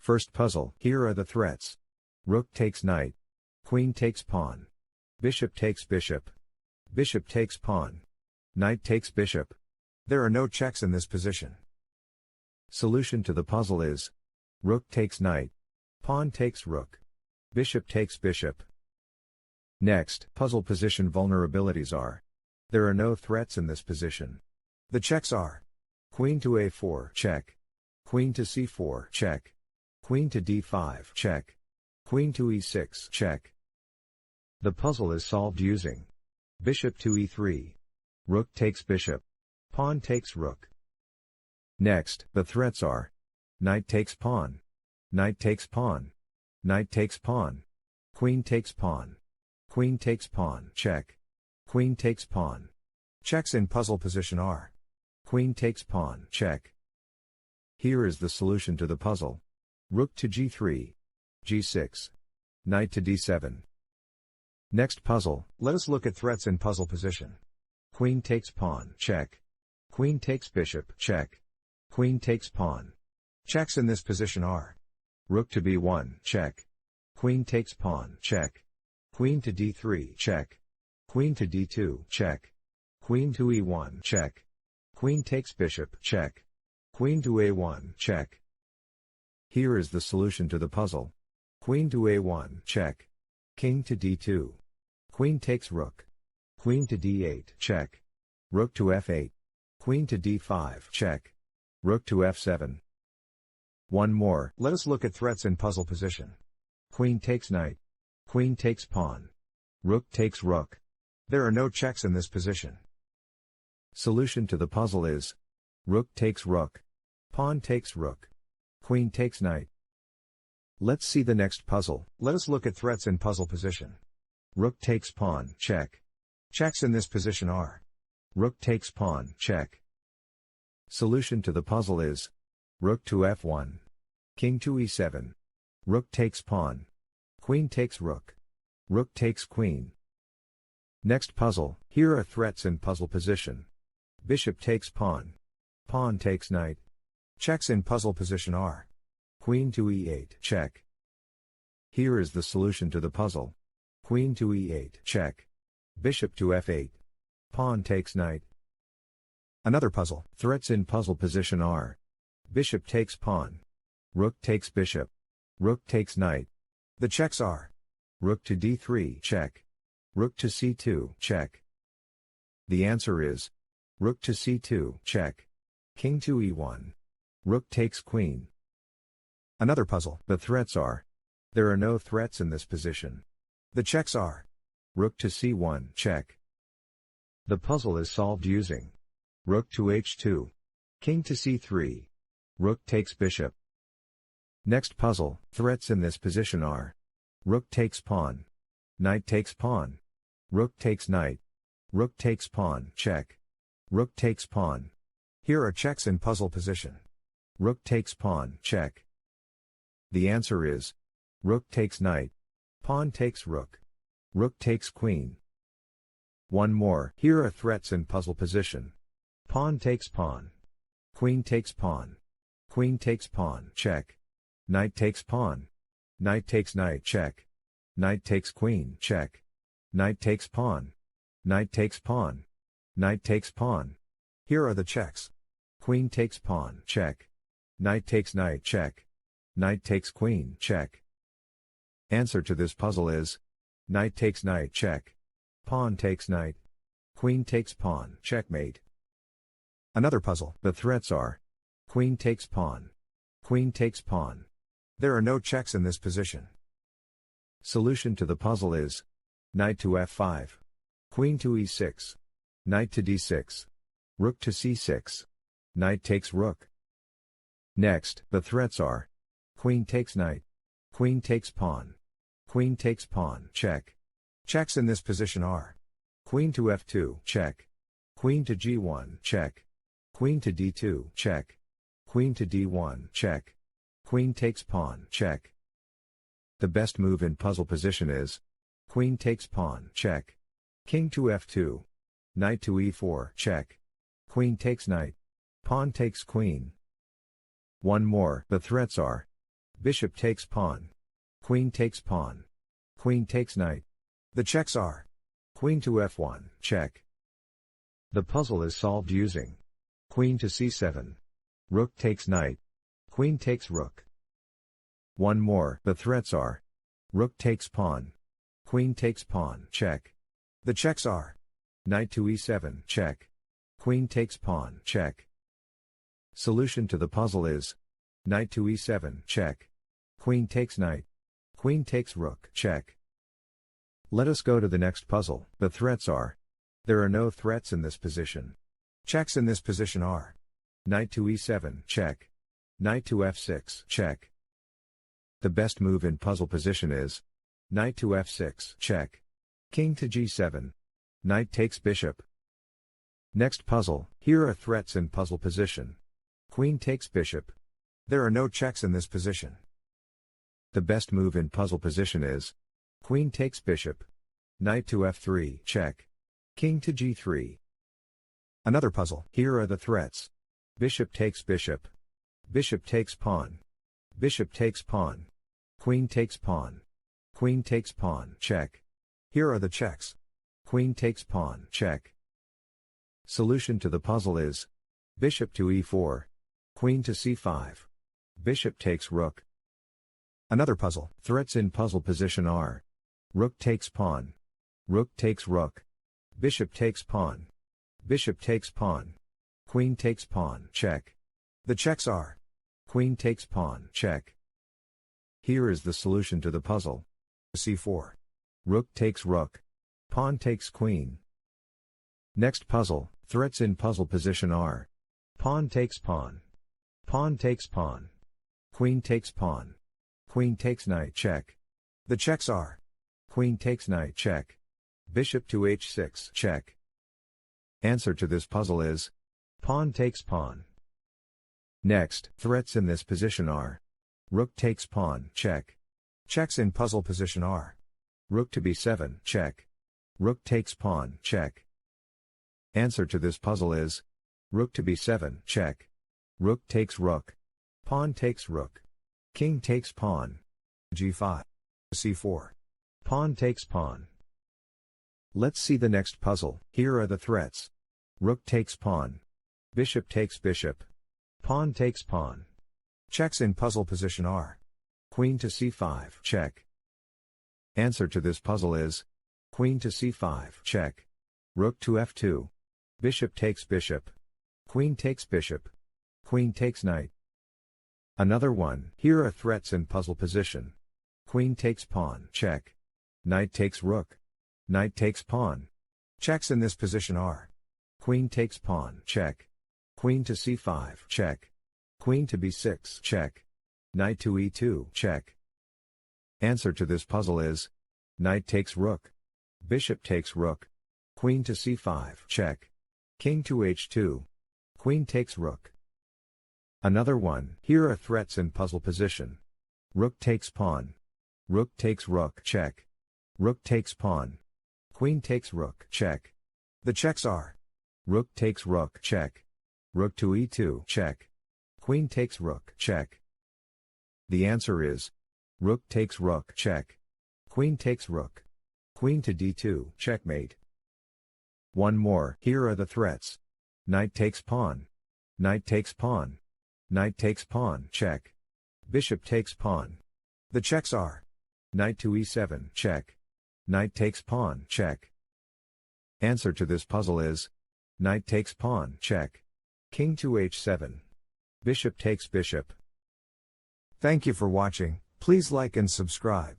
First puzzle. Here are the threats. Rook takes knight. Queen takes pawn. Bishop takes bishop. Bishop takes pawn. Knight takes bishop. There are no checks in this position. Solution to the puzzle is rook takes knight. Pawn takes rook. Bishop takes bishop. Next, puzzle position vulnerabilities are. There are no threats in this position. The checks are queen to a4, check. Queen to c4, check. Queen to d5, check. Queen to e6, check. The puzzle is solved using bishop to e3. Rook takes bishop. Pawn takes rook. Next, the threats are knight takes pawn. Knight takes pawn. Knight takes pawn. Queen takes pawn. Queen takes pawn, check. Queen takes pawn. Checks in puzzle position are queen takes pawn, check. Here is the solution to the puzzle. Rook to g3. g6. Knight to d7. Next puzzle, let us look at threats in puzzle position. Queen takes pawn, check. Queen takes bishop, check. Queen takes pawn. Checks in this position are rook to b1, check. Queen takes pawn, check. Queen to d3, check. Queen to d2, check. Queen to e1, check. Queen takes bishop, check. Queen to a1, check. Here is the solution to the puzzle. Queen to a1, check. King to d2. Queen takes rook. Queen to d8, check. Rook to f8. Queen to d5, check. Rook to f7. One more, let us look at threats in puzzle position. Queen takes knight. Queen takes pawn. Rook takes rook. There are no checks in this position. Solution to the puzzle is rook takes rook. Pawn takes rook. Queen takes knight. Let's see the next puzzle. Let us look at threats in puzzle position. Rook takes pawn, check. Checks in this position are rook takes pawn, check. Solution to the puzzle is rook to f1. King to e7. Rook takes pawn. Queen takes rook. Rook takes queen. Next puzzle, here are threats in puzzle position. Bishop takes pawn. Pawn takes knight. Checks in puzzle position are queen to e8, check. Here is the solution to the puzzle. Queen to e8, check. Bishop to f8. Pawn takes knight. Another puzzle, threats in puzzle position are bishop takes pawn. Rook takes bishop. Rook takes knight. The checks are rook to d3, check. Rook to c2, check. The answer is rook to c2, check. King to e1. Rook takes queen. Another puzzle, the threats are. There are no threats in this position. The checks are rook to c1, check. The puzzle is solved using rook to h2. King to c3. Rook takes bishop. Next puzzle, threats in this position are rook takes pawn. Knight takes pawn. Rook takes knight. Rook takes pawn, check. Rook takes pawn. Here are checks in puzzle position. Rook takes pawn, check. The answer is rook takes knight. Pawn takes rook. Rook takes queen. One more, here are threats in puzzle position. Pawn takes pawn. Queen takes pawn. Queen takes pawn, check. Knight takes pawn. Knight takes knight, check. Knight takes queen, check. Knight takes pawn. Knight takes pawn. Knight takes pawn. Here are the checks. Queen takes pawn, check. Knight takes knight, check. Knight takes queen, check. Answer to this puzzle is knight takes knight, check. Pawn takes knight. Queen takes pawn, checkmate. Another puzzle, the threats are queen takes pawn. Queen takes pawn. There are no checks in this position. Solution to the puzzle is knight to f5. Queen to e6. Knight to d6. Rook to c6. Knight takes rook. Next, the threats are queen takes knight. Queen takes pawn. Queen takes pawn, check. Checks in this position are queen to f2, check. Queen to g1, check. Queen to d2, check. Queen to d1, check. Queen takes pawn, check. The best move in puzzle position is queen takes pawn, check. King to f2. Knight to e4, check. Queen takes knight. Pawn takes queen. One more, the threats are Bishop takes pawn. Queen takes pawn. Queen takes knight. The checks are queen to f1, check. The puzzle is solved using queen to c7. Rook takes knight. Queen takes rook. One more. The threats are rook takes pawn. Queen takes pawn, check. The checks are knight to e7, check. Queen takes pawn, check. Solution to the puzzle is knight to e7, check. Queen takes knight. Queen takes rook, check. Let us go to the next puzzle. The threats are there are no threats in this position. Checks in this position are knight to e7, check. Knight to f6, check. The best move in puzzle position is knight to f6, check. King to g7. Knight takes bishop. Next puzzle. Here are threats in puzzle position. Queen takes bishop. There are no checks in this position. The best move in puzzle position is queen takes bishop. Knight to f3, check. King to g3. Another puzzle. Here are the threats. Bishop takes bishop. Bishop takes pawn. Bishop takes pawn. Queen takes pawn. Queen takes pawn, check. Here are the checks. Queen takes pawn, check. Solution to the puzzle is bishop to e4. Queen to c5. Bishop takes rook. Another puzzle. Threats in puzzle position are rook takes pawn. Rook takes rook. Bishop takes pawn. Bishop takes pawn. Queen takes pawn, check. The checks are queen takes pawn, check. Here is the solution to the puzzle. c4. Rook takes rook. Pawn takes queen. Next puzzle. Threats in puzzle position are pawn takes pawn. Pawn takes pawn. Queen takes pawn. Queen takes knight, check. The checks are queen takes knight, check. Bishop to h6, check. Answer to this puzzle is pawn takes pawn. Next, threats in this position are rook takes pawn, check. Checks in puzzle position are rook to b7, check. Rook takes pawn, check. Answer to this puzzle is rook to b7, check. Rook takes rook. Pawn takes rook. King takes pawn. g5. c4. Pawn takes pawn. Let's see the next puzzle. Here are the threats. Rook takes pawn. Bishop takes bishop. Pawn takes pawn. Checks in puzzle position are queen to c5, check. Answer to this puzzle is queen to c5, check. Rook to f2. Bishop takes bishop. Queen takes bishop. Queen takes knight. Another one. Here are threats in puzzle position. Queen takes pawn, check. Knight takes rook. Knight takes pawn. Checks in this position are queen takes pawn, check. Queen to c5, check. Queen to b6, check. Knight to e2, check. Answer to this puzzle is knight takes rook. Bishop takes rook. Queen to c5, check. King to h2. Queen takes rook. Another one. Here are threats in puzzle position. Rook takes pawn. Rook takes rook, check. Rook takes pawn. Queen takes rook, check. The checks are rook takes rook, check. Rook to e2, check. Queen takes rook, check. The answer is rook takes rook, check. Queen takes rook. Queen to d2, checkmate. One more. Here are the threats. Knight takes pawn. Knight takes pawn. Knight takes pawn, check. Bishop takes pawn. The checks are knight to e7, check. Knight takes pawn, check. Answer to this puzzle is knight takes pawn, check. King to h7. Bishop takes bishop. Thank you for watching. Please like and subscribe.